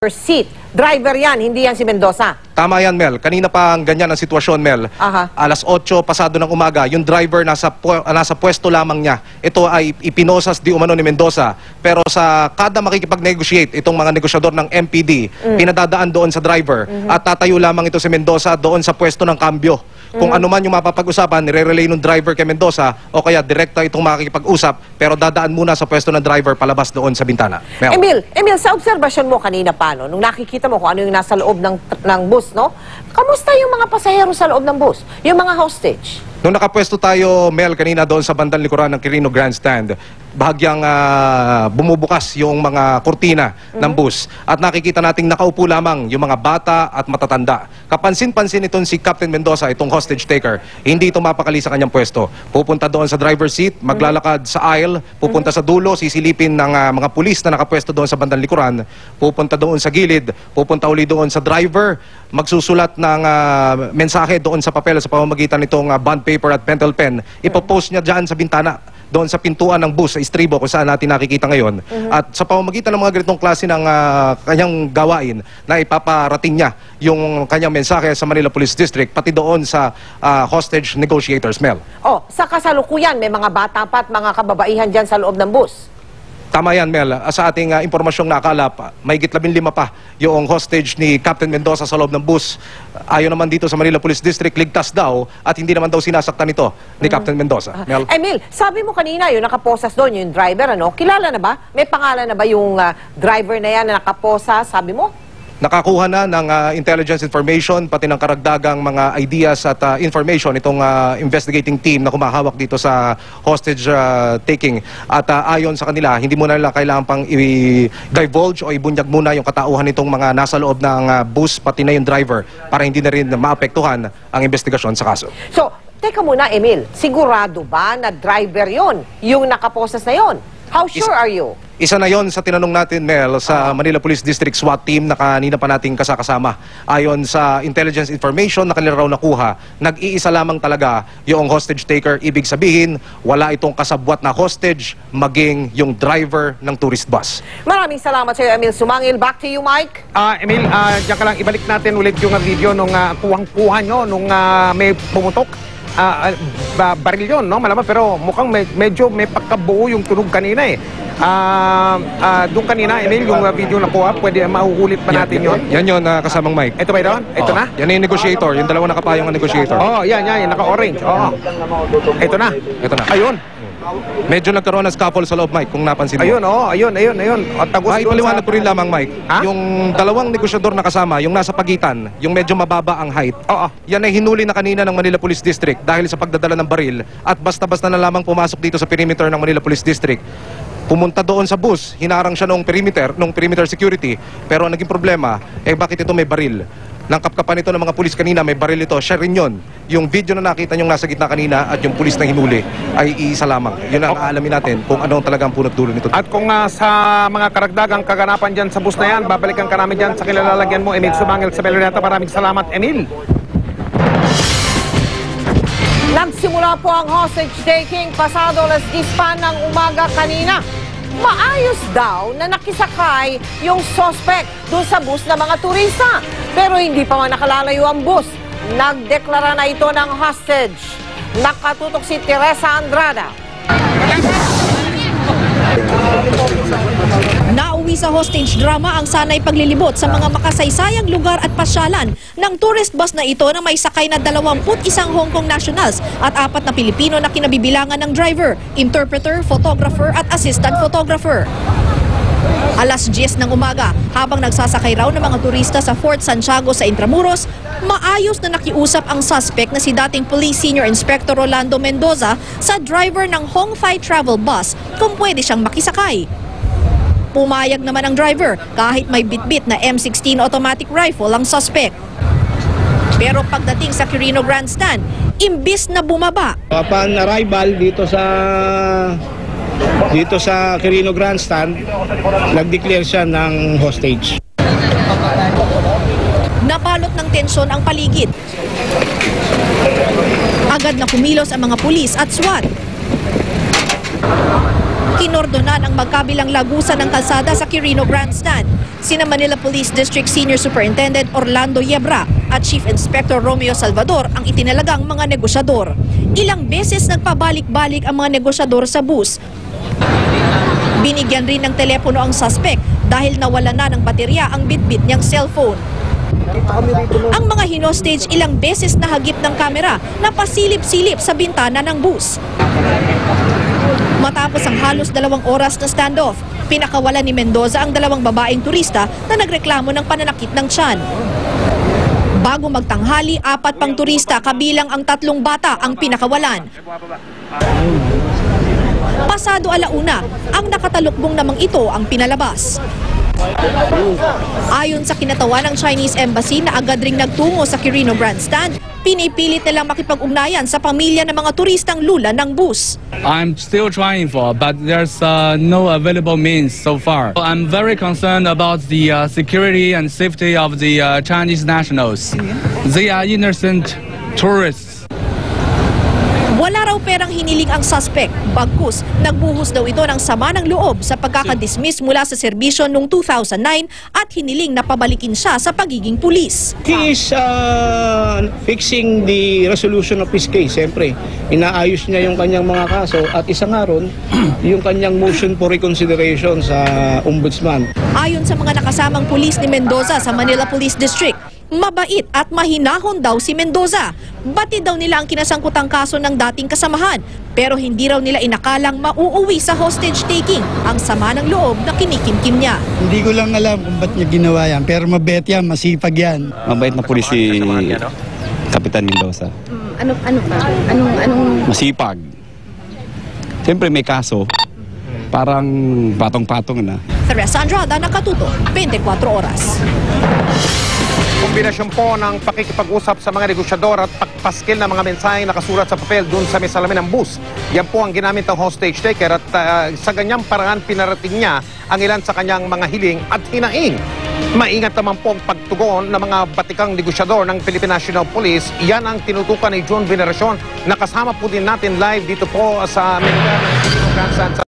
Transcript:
seat. Driver yan, hindi yan si Mendoza. Tama yan, Mel. Kanina pa ang ganyan ang sitwasyon, Mel. Alas 8 pasado ng umaga, yung driver nasa pwesto lamang niya. Ito ay ipinosas di umano ni Mendoza. Pero sa kada makikipag-negotiate, itong mga negosyador ng MPD, pinadadaan doon sa driver. At tatayo lamang ito si Mendoza doon sa pwesto ng kambyo. Kung ano man yung mapapag-usapan, nire-relay ng driver kay Mendoza o kaya direkta itong makikipag-usap, pero dadaan muna sa pwesto ng driver palabas doon sa bintana. Mel. Emil, sa obserbasyon mo kanina pa, no, nung nakikita mo kung ano yung nasa loob ng bus, no? Kamusta yung mga pasahero sa loob ng bus? Yung mga hostage? Nung nakapwesto tayo, Mel, kanina doon sa bandang likuran ng Quirino Grandstand, bahagyang bumubukas yung mga kurtina ng bus at nakikita nating nakaupo lamang yung mga bata at matatanda. Kapansin-pansin itong si Captain Mendoza, itong hostage taker, hindi ito mapakali sa kanyang pwesto. Pupunta doon sa driver's seat, maglalakad sa aisle, pupunta sa dulo, sisilipin ng mga pulis na nakapwesto doon sa bandang likuran, pupunta doon sa gilid, pupunta uli doon sa driver, magsusulat ng mensahe doon sa papel sa pamamagitan nitong bond paper at pencil pen, ipopost niya dyan sa bintana, doon sa pintuan ng bus, sa istribo kung saan natin nakikita ngayon. At sa pamamagitan ng mga ganitong klase ng kanyang gawain na ipaparating niya yung kanyang mensahe sa Manila Police District, pati doon sa hostage negotiators, Mel. Sa kasalukuyan, may mga bata pa at mga kababaihan dyan sa loob ng bus. Tama yan, Mel. Sa ating impormasyong nakalap, may 15 pa yung hostage ni Captain Mendoza sa loob ng bus. Ayon naman dito sa Manila Police District, ligtas daw at hindi naman daw sinasaktan ito ni Captain Mendoza. Mel? Emil, sabi mo kanina yung nakaposas doon, yung driver, ano? Kilala na ba? May pangalan na ba yung driver na yan na nakaposas, sabi mo? Nakakuha na ng intelligence information, pati ng karagdagang mga ideas at information itong investigating team na kumahawak dito sa hostage taking. At ayon sa kanila, hindi muna nila kailangan pang i-divulge o ibunyag muna yung katauhan nitong mga nasa loob ng bus, pati na yung driver, para hindi na rin maapektuhan ang investigasyon sa kaso. So, teka muna, Emil, sigurado ba na driver yon yung nakaposas na yon? How sure are you? Isa na yon sa tinanong natin, Mel, sa Manila Police District SWAT team na kanina pa nating kasakasama. Ayon sa intelligence information na kanila raw nakuha, nag-iisa lamang talaga yung hostage taker. Ibig sabihin, wala itong kasabwat na hostage, maging yung driver ng tourist bus. Maraming salamat sa iyo, Emil Sumangil. Back to you, Mike. Emil, diyan ka lang, ibalik natin ulit yung video nung kuhang-kuha nyo, nung may pumutok. Baril yun, no? Malaman, pero mukhang medyo may pagkabuo yung tunog kanina eh. Doon kanina, Emil, yung video na kuha, pwede mahuhulit pa natin yun. Yan yun, kasamang Mike. Ito ba yun? Ito na? Yan yung negotiator, yung dalawang nakapayong na negotiator. Yan, naka-orange. Ito na. Ito na. Ayun. Medyo nagkaroon ng scuffle sa loob, Mike, kung napansin mo. Ayun. At tagos doon paliwanag ko rin lamang, Mike. Yung dalawang negosyador na kasama, yung nasa pagitan, yung medyo mababa ang height, yan ay hinuli na kanina ng Manila Police District dahil sa pagdadala ng baril at basta-basta na lamang pumasok dito sa perimeter ng Manila Police District. Pumunta doon sa bus, hinarang siya nung perimeter security, pero ang naging problema, bakit ito may baril? Nang kapkapan ito ng mga pulis kanina, may baril ito, siya rin yun. Yung video na nakita nyo nasa gitna kanina at yung pulis na hinuli ay iisa lamang. Yun ang aalamin natin kung anong talagang punot dulo nito. At kung sa mga karagdagang kaganapan dyan sa bus na yan, babalikan ka namin dyan sa kilalalagyan mo, Emil Sumangil sa Belo Reta. Maraming salamat, Emil. Nagsimula po ang hostage taking pasado alas 10 pa ng umaga kanina. Maayos daw na nakisakay yung suspect doon sa bus ng mga turista. Pero hindi pa man nakalalayo ang bus. Nagdeklara na ito ng hostage. Nakatutok si Teresa Andrada. Nauwi sa hostage drama ang sanay paglilibot sa mga makasaysayang lugar at pasyalan ng tourist bus na ito na may sakay na 21 Hong Kong nationals at 4 na Pilipino na kinabibilangan ng driver, interpreter, photographer at assistant photographer. Alas 10 ng umaga, habang nagsasakay raw ng mga turista sa Fort Santiago sa Intramuros, maayos na nakiusap ang suspect na si dating Police Senior Inspector Rolando Mendoza sa driver ng Hong Thai Travel Bus kung pwede siyang makisakay. Pumayag naman ang driver kahit may bitbit na M16 automatic rifle ang suspect. Pero pagdating sa Quirino Grandstand, imbis na bumaba. Upon arrival dito sa Quirino Grandstand, nag-declare siya ng hostage. Nabalot ng tensyon ang paligid. Agad na kumilos ang mga pulis at SWAT. Kinordonan ang magkabilang lagusan ng kalsada sa Quirino Grandstand. Sina Manila Police District Senior Superintendent Orlando Yebra at Chief Inspector Romeo Salvador ang itinalagang mga negosyador. Ilang beses nagpabalik-balik ang mga negosyador sa bus. Binigyan rin ng telepono ang suspect dahil nawala na ng baterya ang bitbit niyang cellphone. Ang mga hinostage ilang beses nahagip ng kamera na pasilip-silip sa bintana ng bus. Matapos ang halos 2 oras na standoff, pinakawalan ni Mendoza ang 2 babaeng turista na nagreklamo ng pananakit ng tiyan. Bago magtanghali, 4 pang turista kabilang ang 3 bata ang pinakawalan. Pasado 1:00, ang nakatalukbong namang ito ang pinalabas. Ayon sa kinatawan ng Chinese Embassy na agad ring nagtungo sa Quirino Grandstand, pinipilit nilang makipag-ugnayan sa pamilya ng mga turistang lula ng bus. I'm still trying for, but there's no available means so far. I'm very concerned about the security and safety of the Chinese nationals. They are innocent tourists. Wala raw perang hiniling ang suspect, bagkus nagbuhos daw ito ng sama ng loob sa pagkakadismiss mula sa serbisyo noong 2009 at hiniling na pabalikin siya sa pagiging pulis. He is fixing the resolution of his case. Siyempre, inaayos niya yung kanyang mga kaso at isa nga ron, yung kanyang motion for reconsideration sa ombudsman. Ayon sa mga nakasamang pulis ni Mendoza sa Manila Police District, mabait at mahinahon daw si Mendoza. Batid daw nila ang kinasangkutang kaso ng dating kasamahan, pero hindi raw nila inakalang mauuwi sa hostage taking ang sama ng loob na kinikimkim niya. Hindi ko lang alam kung ba't niya ginawa yan, pero mabait yan, masipag yan. Mabait na pulis si Kapitan Mendoza. Ano pa? Anong Masipag. Siyempre may kaso, parang patong-patong na. Teresa Andrada, Nakatuto, 24 Oras. Kombinasyon po ng pakikipag-usap sa mga negosyador at pagpaskil ng mga mensaheng nakasulat sa papel dun sa may salamin ng bus. Yan po ang ginamit ng hostage taker at sa ganyang paraan pinarating niya ang ilan sa kanyang mga hiling at hinaing. Maingat naman po ang pagtugon ng mga batikang negosyador ng Philippine National Police. Yan ang tinutukan ni John Veneracion na kasama po din natin live dito po sa Amerika ng Grandstand.